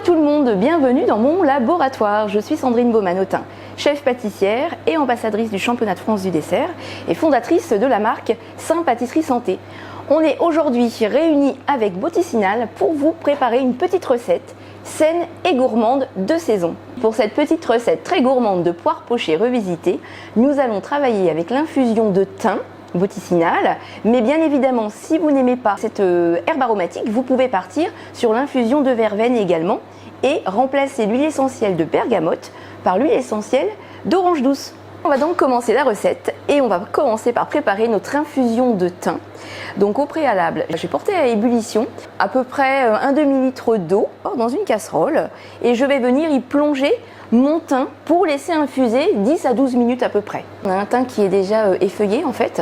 tout le monde, bienvenue dans mon laboratoire. Je suis Sandrine Baumann-Autin, chef pâtissière et ambassadrice du championnat de France du dessert et fondatrice de la marque Saint Pâtisserie Santé. On est aujourd'hui réunis avec Boticinal pour vous préparer une petite recette saine et gourmande de saison. Pour cette petite recette très gourmande de poire pochée revisitée, nous allons travailler avec l'infusion de thym Boticinal, mais bien évidemment si vous n'aimez pas cette herbe aromatique, vous pouvez partir sur l'infusion de verveine également et remplacer l'huile essentielle de bergamote par l'huile essentielle d'orange douce. On va donc commencer la recette et on va commencer par préparer notre infusion de thym. Donc au préalable, j'ai porté à ébullition à peu près un demi-litre d'eau dans une casserole et je vais venir y plonger mon thym pour laisser infuser 10 à 12 minutes à peu près. On a un thym qui est déjà effeuillé en fait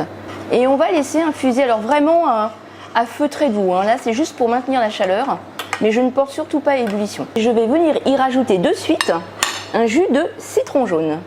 et on va laisser infuser alors vraiment à feu très doux. Là c'est juste pour maintenir la chaleur mais je ne porte surtout pas à ébullition. Je vais venir y rajouter de suite un jus de citron jaune.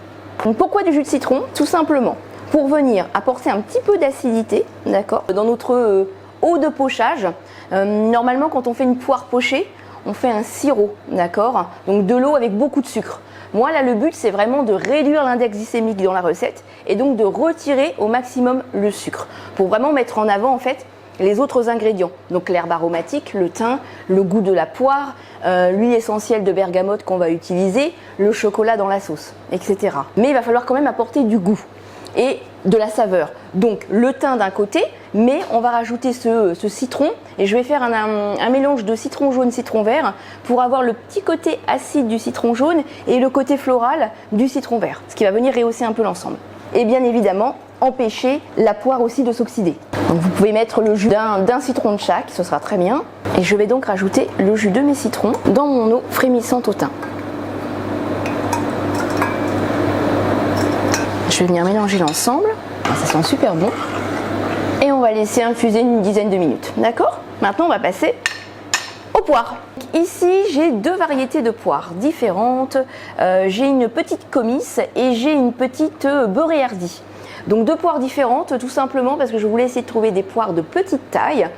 Donc pourquoi du jus de citron? Tout simplement pour venir apporter un petit peu d'acidité, d'accord, dans notre eau de pochage. Normalement quand on fait une poire pochée, on fait un sirop, d'accord, donc de l'eau avec beaucoup de sucre. Moi là le but c'est vraiment de réduire l'index glycémique dans la recette et donc de retirer au maximum le sucre pour vraiment mettre en avant en fait les autres ingrédients, donc l'herbe aromatique, le thym, le goût de la poire, l'huile essentielle de bergamote qu'on va utiliser, le chocolat dans la sauce, etc. Mais il va falloir quand même apporter du goût et de la saveur. Donc le thym d'un côté, mais on va rajouter ce citron et je vais faire un mélange de citron jaune, citron vert pour avoir le petit côté acide du citron jaune et le côté floral du citron vert, ce qui va venir rehausser un peu l'ensemble. Et bien évidemment, empêcher la poire aussi de s'oxyder. Donc vous pouvez mettre le jus d'un citron de chaque, ce sera très bien. Et je vais donc rajouter le jus de mes citrons dans mon eau frémissante au thym. Je vais venir mélanger l'ensemble, ça sent super bon. Et on va laisser infuser une dizaine de minutes, d'accord? Maintenant on va passer aux poires. Ici j'ai deux variétés de poires différentes. J'ai une petite comice et j'ai une petite beurrée hardie. Donc deux poires différentes tout simplement parce que je voulais essayer de trouver des poires de petite taille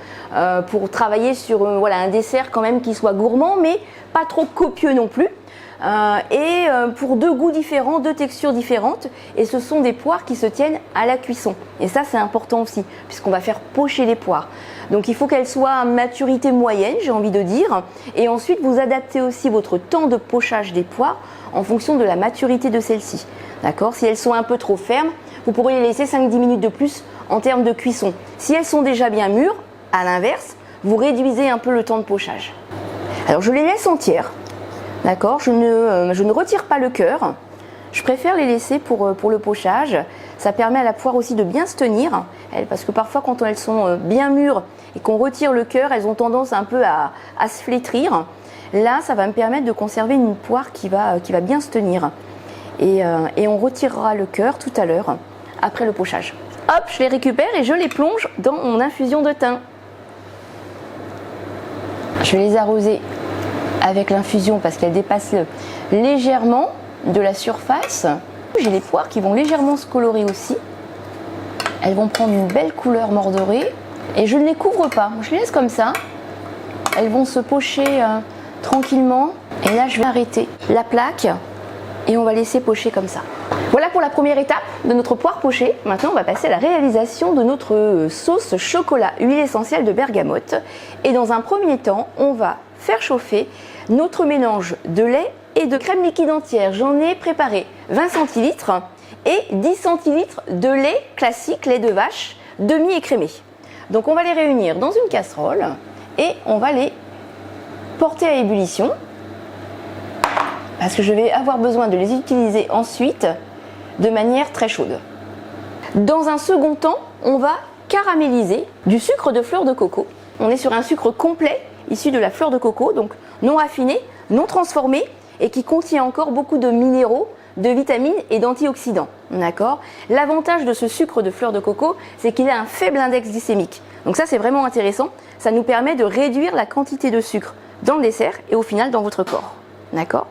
pour travailler sur un dessert quand même qui soit gourmand mais pas trop copieux non plus. Pour deux goûts différents, deux textures différentes et ce sont des poires qui se tiennent à la cuisson et ça c'est important aussi puisqu'on va faire pocher les poires donc il faut qu'elles soient à maturité moyenne, j'ai envie de dire, et ensuite vous adaptez aussi votre temps de pochage des poires en fonction de la maturité de celles-ci, d'accord? Si elles sont un peu trop fermes, vous pourrez les laisser 5-10 minutes de plus en termes de cuisson. Si elles sont déjà bien mûres, à l'inverse, vous réduisez un peu le temps de pochage. Alors je les laisse entières. D'accord, je ne retire pas le cœur, je préfère les laisser pour le pochage. Ça permet à la poire aussi de bien se tenir, parce que parfois quand elles sont bien mûres et qu'on retire le cœur, elles ont tendance un peu à se flétrir. Là, ça va me permettre de conserver une poire qui va bien se tenir. Et on retirera le cœur tout à l'heure, après le pochage. Hop, je les récupère et je les plonge dans mon infusion de thym. Je vais les arroser avec l'infusion parce qu'elle dépasse légèrement de la surface. J'ai les poires qui vont légèrement se colorer aussi. Elles vont prendre une belle couleur mordorée et je ne les couvre pas, je les laisse comme ça. Elles vont se pocher tranquillement et là je vais arrêter la plaque et on va laisser pocher comme ça. Voilà pour la première étape de notre poire pochée. Maintenant on va passer à la réalisation de notre sauce chocolat huile essentielle de bergamote et dans un premier temps on va faire chauffer notre mélange de lait et de crème liquide entière. J'en ai préparé 20 centilitres et 10 centilitres de lait classique, lait de vache, demi-écrémé. Donc on va les réunir dans une casserole et on va les porter à ébullition parce que je vais avoir besoin de les utiliser ensuite de manière très chaude. Dans un second temps, on va caraméliser du sucre de fleur de coco. On est sur un sucre complet issu de la fleur de coco, donc non raffiné, non transformé et qui contient encore beaucoup de minéraux, de vitamines et d'antioxydants. D'accord ? L'avantage de ce sucre de fleur de coco, c'est qu'il a un faible index glycémique. Donc ça c'est vraiment intéressant, ça nous permet de réduire la quantité de sucre dans le dessert et au final dans votre corps. D'accord ?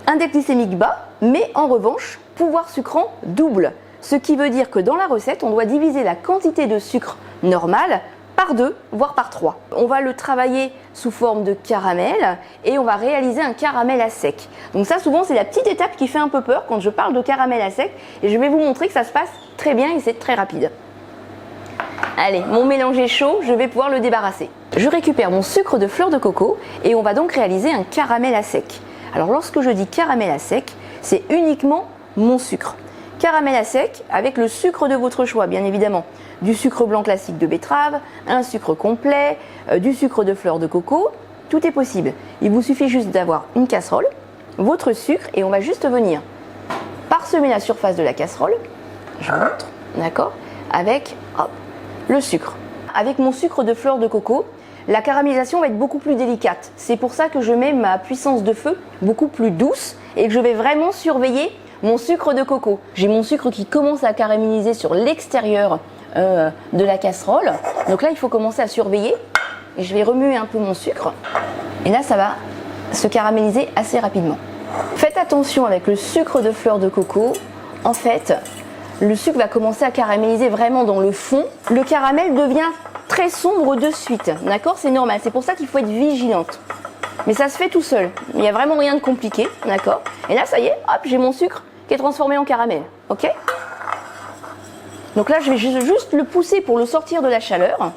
Index glycémique bas, mais en revanche, pouvoir sucrant double. Ce qui veut dire que dans la recette, on doit diviser la quantité de sucre normale par 2, voire par 3. On va le travailler sous forme de caramel et on va réaliser un caramel à sec. Donc ça, souvent, c'est la petite étape qui fait un peu peur quand je parle de caramel à sec. Et je vais vous montrer que ça se passe très bien et c'est très rapide. Allez, mon mélange est chaud, je vais pouvoir le débarrasser. Je récupère mon sucre de fleur de coco et on va donc réaliser un caramel à sec. Alors lorsque je dis caramel à sec, c'est uniquement mon sucre. Caramel à sec avec le sucre de votre choix, bien évidemment. Du sucre blanc classique de betterave, un sucre complet, du sucre de fleur de coco, tout est possible. Il vous suffit juste d'avoir une casserole, votre sucre et on va juste venir parsemer la surface de la casserole, je montre, d'accord, avec hop, le sucre. Avec mon sucre de fleur de coco, la caramélisation va être beaucoup plus délicate. C'est pour ça que je mets ma puissance de feu beaucoup plus douce et que je vais vraiment surveiller mon sucre de coco. J'ai mon sucre qui commence à caraméliser sur l'extérieur de la casserole. Donc là, il faut commencer à surveiller. Et je vais remuer un peu mon sucre. Et là, ça va se caraméliser assez rapidement. Faites attention avec le sucre de fleur de coco. En fait, le sucre va commencer à caraméliser vraiment dans le fond. Le caramel devient très sombre de suite. D'accord? C'est normal. C'est pour ça qu'il faut être vigilante. Mais ça se fait tout seul. Il n'y a vraiment rien de compliqué. D'accord? Et là, ça y est, hop, j'ai mon sucre qui est transformé en caramel. Ok? Donc là, je vais juste le pousser pour le sortir de la chaleur.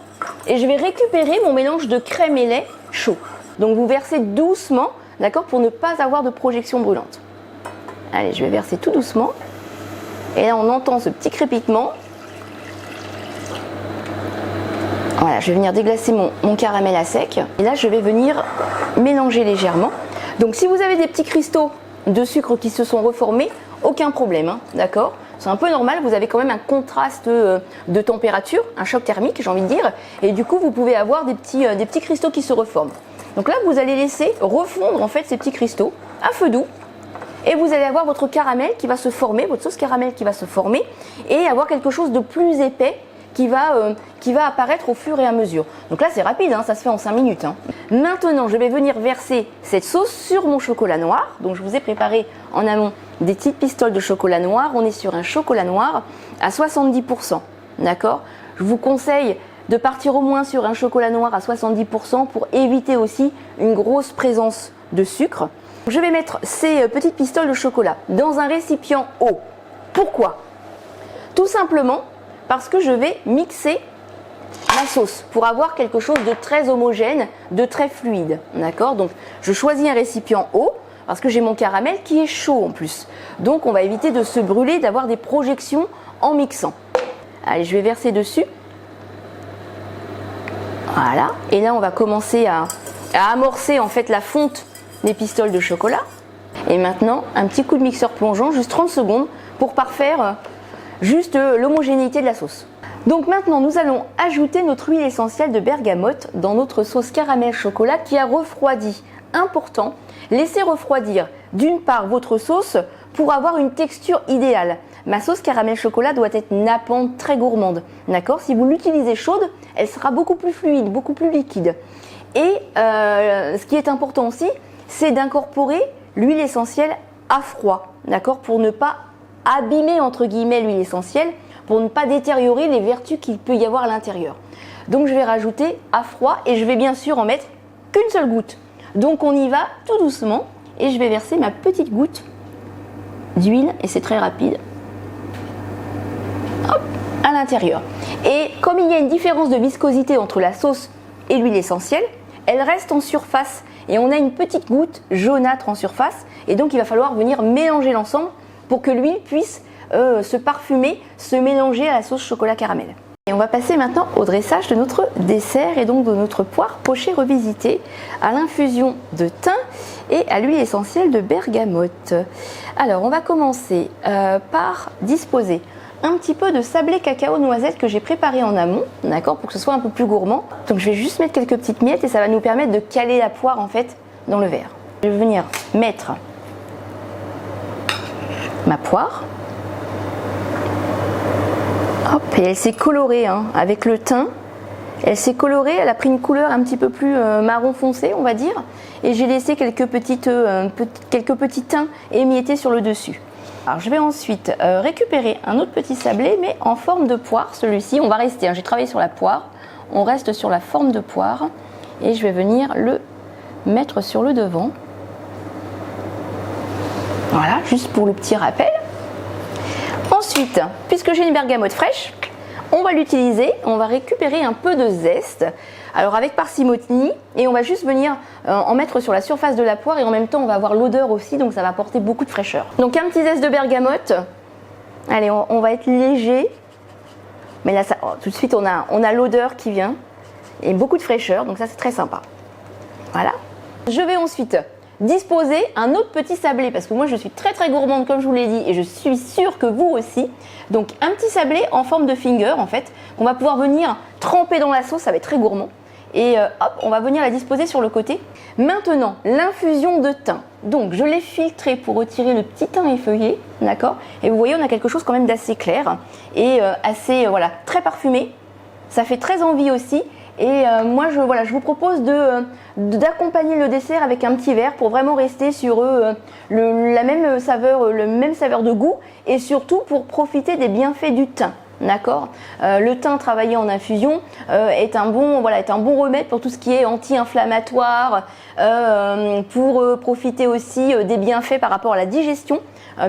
Et je vais récupérer mon mélange de crème et lait chaud. Donc vous versez doucement, d'accord, pour ne pas avoir de projection brûlante. Allez, je vais verser tout doucement. Et là, on entend ce petit crépitement. Voilà, je vais venir déglacer mon caramel à sec. Et là, je vais venir mélanger légèrement. Donc si vous avez des petits cristaux de sucre qui se sont reformés, aucun problème, hein, d'accord? C'est un peu normal, vous avez quand même un contraste de température, un choc thermique, j'ai envie de dire. Et du coup, vous pouvez avoir des petits cristaux qui se reforment. Donc là, vous allez laisser refondre en fait ces petits cristaux à feu doux. Et vous allez avoir votre caramel qui va se former, votre sauce caramel qui va se former et avoir quelque chose de plus épais qui va apparaître au fur et à mesure. Donc là, c'est rapide, hein, ça se fait en 5 minutes. Hein. Maintenant, je vais venir verser cette sauce sur mon chocolat noir. Donc, je vous ai préparé en amont des petites pistoles de chocolat noir. On est sur un chocolat noir à 70%. D'accord? Je vous conseille de partir au moins sur un chocolat noir à 70% pour éviter aussi une grosse présence de sucre. Je vais mettre ces petites pistoles de chocolat dans un récipient haut. Pourquoi? Tout simplement parce que je vais mixer ma sauce pour avoir quelque chose de très homogène, de très fluide. D'accord? Donc, je choisis un récipient haut parce que j'ai mon caramel qui est chaud en plus. Donc, on va éviter de se brûler, d'avoir des projections en mixant. Allez, je vais verser dessus. Voilà. Et là, on va commencer à amorcer en fait la fonte des pistoles de chocolat. Et maintenant, un petit coup de mixeur plongeant, juste 30 secondes pour parfaire juste l'homogénéité de la sauce. Donc maintenant, nous allons ajouter notre huile essentielle de bergamote dans notre sauce caramel chocolat qui a refroidi. Important, laissez refroidir d'une part votre sauce pour avoir une texture idéale. Ma sauce caramel chocolat doit être nappante, très gourmande. D'accord? Si vous l'utilisez chaude, elle sera beaucoup plus fluide, beaucoup plus liquide. Et ce qui est important aussi, c'est d'incorporer l'huile essentielle à froid. D'accord? Pour ne pas abîmer entre guillemets l'huile essentielle, pour ne pas détériorer les vertus qu'il peut y avoir à l'intérieur. Donc je vais rajouter à froid et je vais bien sûr en mettre qu'une seule goutte. Donc on y va tout doucement et je vais verser ma petite goutte d'huile et c'est très rapide. Hop, à l'intérieur. Et comme il y a une différence de viscosité entre la sauce et l'huile essentielle, elle reste en surface et on a une petite goutte jaunâtre en surface et donc il va falloir venir mélanger l'ensemble pour que l'huile puisse se parfumer, se mélanger à la sauce chocolat caramel. Et on va passer maintenant au dressage de notre dessert et donc de notre poire pochée revisitée à l'infusion de thym et à l'huile essentielle de bergamote. Alors on va commencer par disposer un petit peu de sablé cacao noisette que j'ai préparé en amont, d'accord, pour que ce soit un peu plus gourmand. Donc je vais juste mettre quelques petites miettes et ça va nous permettre de caler la poire en fait dans le verre. Je vais venir mettre ma poire. Hop, et elle s'est colorée hein, avec le thym. Elle s'est colorée, elle a pris une couleur un petit peu plus marron foncé, on va dire. Et j'ai laissé quelques petits thym émiettés sur le dessus. Alors je vais ensuite récupérer un autre petit sablé, mais en forme de poire. Celui-ci, on va rester, hein, j'ai travaillé sur la poire. on reste sur la forme de poire et je vais venir le mettre sur le devant. Voilà, juste pour le petit rappel. Ensuite, puisque j'ai une bergamote fraîche, on va l'utiliser, on va récupérer un peu de zeste. Alors avec parcimonie, et on va juste venir en mettre sur la surface de la poire et en même temps on va avoir l'odeur aussi, donc ça va apporter beaucoup de fraîcheur. Donc un petit zeste de bergamote. Allez, on va être léger. Mais là, ça, tout de suite, on a l'odeur qui vient et beaucoup de fraîcheur, donc ça c'est très sympa. Voilà. Je vais ensuite disposer un autre petit sablé parce que moi je suis très très gourmande comme je vous l'ai dit et je suis sûre que vous aussi. Donc un petit sablé en forme de finger en fait, qu'on va pouvoir venir tremper dans la sauce, ça va être très gourmand. Et hop, on va venir la disposer sur le côté. Maintenant, l'infusion de thym. Donc je l'ai filtré pour retirer le petit thym effeuillé, d'accord. Et vous voyez, on a quelque chose quand même d'assez clair et assez voilà, très parfumé. Ça fait très envie aussi. Et moi, je vous propose d'accompagner le dessert avec un petit verre pour vraiment rester sur la même saveur de goût et surtout pour profiter des bienfaits du thym. D'accord. Le thym travaillé en infusion est un bon remède pour tout ce qui est anti-inflammatoire, pour profiter aussi des bienfaits par rapport à la digestion,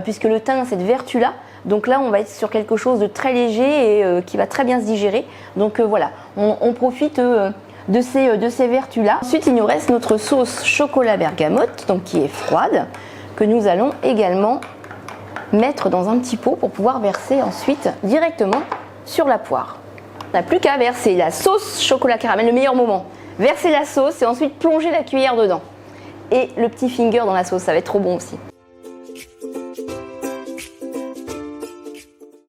puisque le thym a cette vertu-là. Donc là, on va être sur quelque chose de très léger et qui va très bien se digérer. Donc voilà, on profite de ces vertus-là. Ensuite, il nous reste notre sauce chocolat bergamote, donc qui est froide, que nous allons également mettre dans un petit pot pour pouvoir verser ensuite directement sur la poire. On n'a plus qu'à verser la sauce chocolat caramel, le meilleur moment. Verser la sauce et ensuite plonger la cuillère dedans. Et le petit finger dans la sauce, ça va être trop bon aussi.